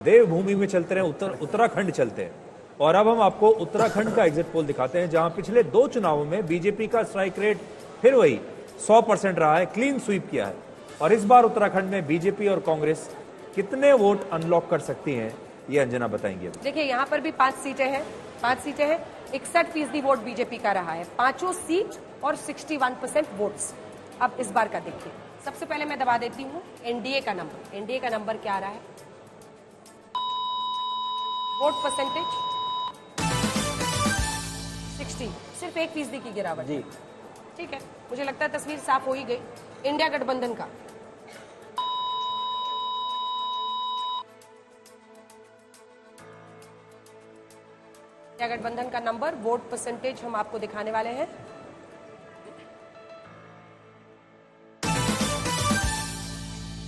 देवभूमि में चलते रहे, उत्तराखंड चलते हैं। और अब हम आपको उत्तराखंड का एग्जिट पोल दिखाते हैं, जहां पिछले 2 चुनावों में बीजेपी का स्ट्राइक रेट फिर वही 100% रहा है, क्लीन स्वीप किया है। और इस बार उत्तराखंड में बीजेपी और कांग्रेस कितने वोट अनलॉक कर सकती हैं, ये अंजना बताएंगे। देखिए, यहाँ पर भी 5 सीटें हैं, 61% वोट बीजेपी का रहा है, 5 सीट और 61% वोट्स। अब इस बार का देखिए, सबसे पहले मैं दबा देती हूँ एनडीए का नंबर। एनडीए का नंबर क्या आ रहा है? वोट परसेंटेज 60, सिर्फ 1% की गिरावट जी। ठीक है, मुझे लगता है तस्वीर साफ हो ही गई। इंडिया गठबंधन का नंबर, वोट परसेंटेज हम आपको दिखाने वाले हैं।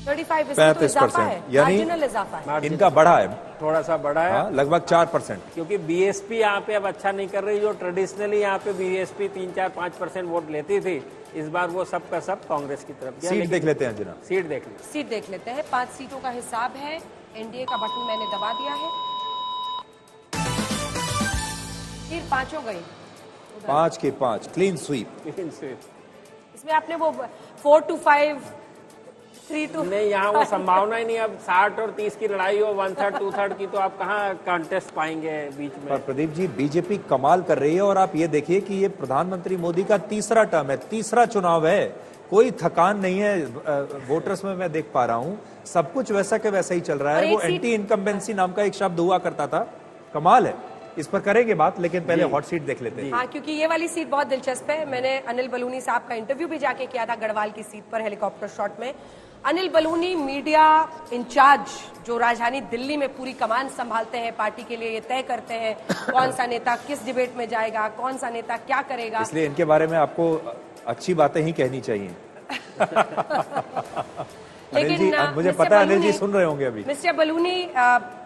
35% यानी इजाफा है। इनका बढ़ा है, थोड़ा सा बढ़ा है, लगभग 4%। क्योंकि बीएसपी यहाँ पे अब अच्छा नहीं कर रही। जो ट्रेडिशनली यहाँ पे बीएसपी 3-4-5% वोट लेती थी, इस बार वो सब का सब कांग्रेस की तरफ। सीट देख लेते हैं अंजना, सीट देख लेते हैं। 5 सीटों का हिसाब है। एनडीए का बटन मैंने दबा दिया है, फिर 5 हो गई, 5 के 5 क्लीन स्वीप। इसमें आपने वो 4 to 5 3 to नहीं, यहाँ वो संभावना ही नहीं। अब 60 और 30 की लड़ाई हो, 1/3 2/3 की, तो आप कहाँ कंटेस्ट पाएंगे बीच में। पर प्रदीप जी, बीजेपी कमाल कर रही है। और आप ये देखिए कि ये प्रधानमंत्री मोदी का तीसरा टर्म है, तीसरा चुनाव है, कोई थकान नहीं है वोटर्स में। मैं देख पा रहा हूँ सब कुछ वैसा के वैसा ही चल रहा है। वो एंटी इनकम्बेंसी नाम का एक शब्द हुआ करता था, कमाल है। इस पर करेंगे बात, लेकिन पहले हॉट सीट देख लेते हैं। हाँ, क्योंकि ये वाली सीट बहुत दिलचस्प है। मैंने अनिल बलूनी साहब का इंटरव्यू भी जाके किया था गढ़वाल की सीट पर, हेलीकॉप्टर शॉट में। अनिल बलूनी मीडिया इंचार्ज, जो राजधानी दिल्ली में पूरी कमान संभालते हैं पार्टी के लिए, ये तय करते हैं कौन सा नेता किस डिबेट में जाएगा, कौन सा नेता क्या करेगा। इसलिए इनके बारे में आपको अच्छी बातें ही कहनी चाहिए। अनिल जी, मुझे पता है अनिल जी सुन रहे होंगे अभी। मिस्टर बलूनी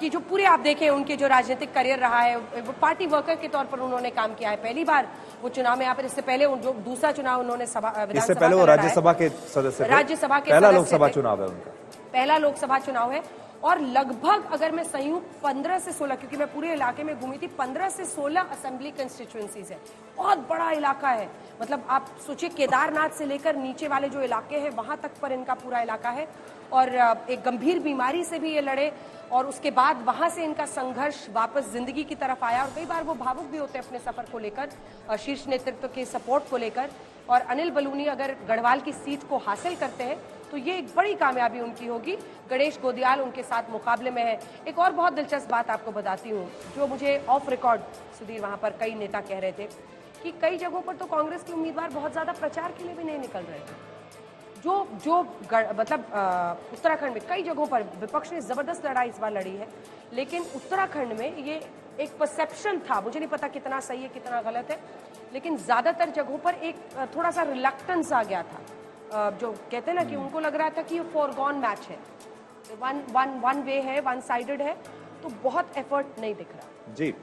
की जो पूरे आप देखें, उनके जो राजनीतिक करियर रहा है, वो पार्टी वर्कर के तौर पर उन्होंने काम किया है। पहली बार वो चुनाव में यहाँ पर, इससे पहले जो दूसरा चुनाव उन्होंने इससे पहले वो राज्यसभा के सदस्य थे। राज्यसभा के पहला लोकसभा चुनाव है उनका, पहला लोकसभा चुनाव है। और लगभग अगर मैं संयुक्त 15 से 16, क्योंकि मैं पूरे इलाके में घूमी थी, 15 से 16 असेंबली कंस्टिट्यूएंसीज है। बहुत बड़ा इलाका है। मतलब आप सोचिए, केदारनाथ से लेकर नीचे वाले जो इलाके हैं वहां तक पर इनका पूरा इलाका है। और एक गंभीर बीमारी से भी ये लड़े, और उसके बाद वहां से इनका संघर्ष वापस जिंदगी की तरफ आया। और कई बार वो भावुक भी होते हैं अपने सफर को लेकर, शीर्ष नेतृत्व के सपोर्ट को लेकर। और अनिल बलूनी अगर गढ़वाल की सीट को हासिल करते हैं तो ये एक बड़ी कामयाबी उनकी होगी। गणेश गोदियाल उनके साथ मुकाबले में है। एक और बहुत दिलचस्प बात आपको बताती हूँ, जो मुझे ऑफ रिकॉर्ड सुधीर वहां पर कई नेता कह रहे थे कि कई जगहों पर तो कांग्रेस के उम्मीदवार बहुत ज्यादा प्रचार के लिए भी नहीं निकल रहे थे। मतलब उत्तराखंड में कई जगहों पर विपक्ष ने जबरदस्त लड़ाई इस बार लड़ी है, लेकिन उत्तराखंड में ये एक परसेप्शन था, मुझे नहीं पता कितना सही है कितना गलत है, लेकिन ज्यादातर जगहों पर एक थोड़ा सा रिलक्टेंस आ गया था। जो कहते हैं ना कि उनको लग रहा था कि ये फॉरगॉन मैच है, वन वे है, वन साइडेड है, तो बहुत एफर्ट नहीं दिख रहा जी।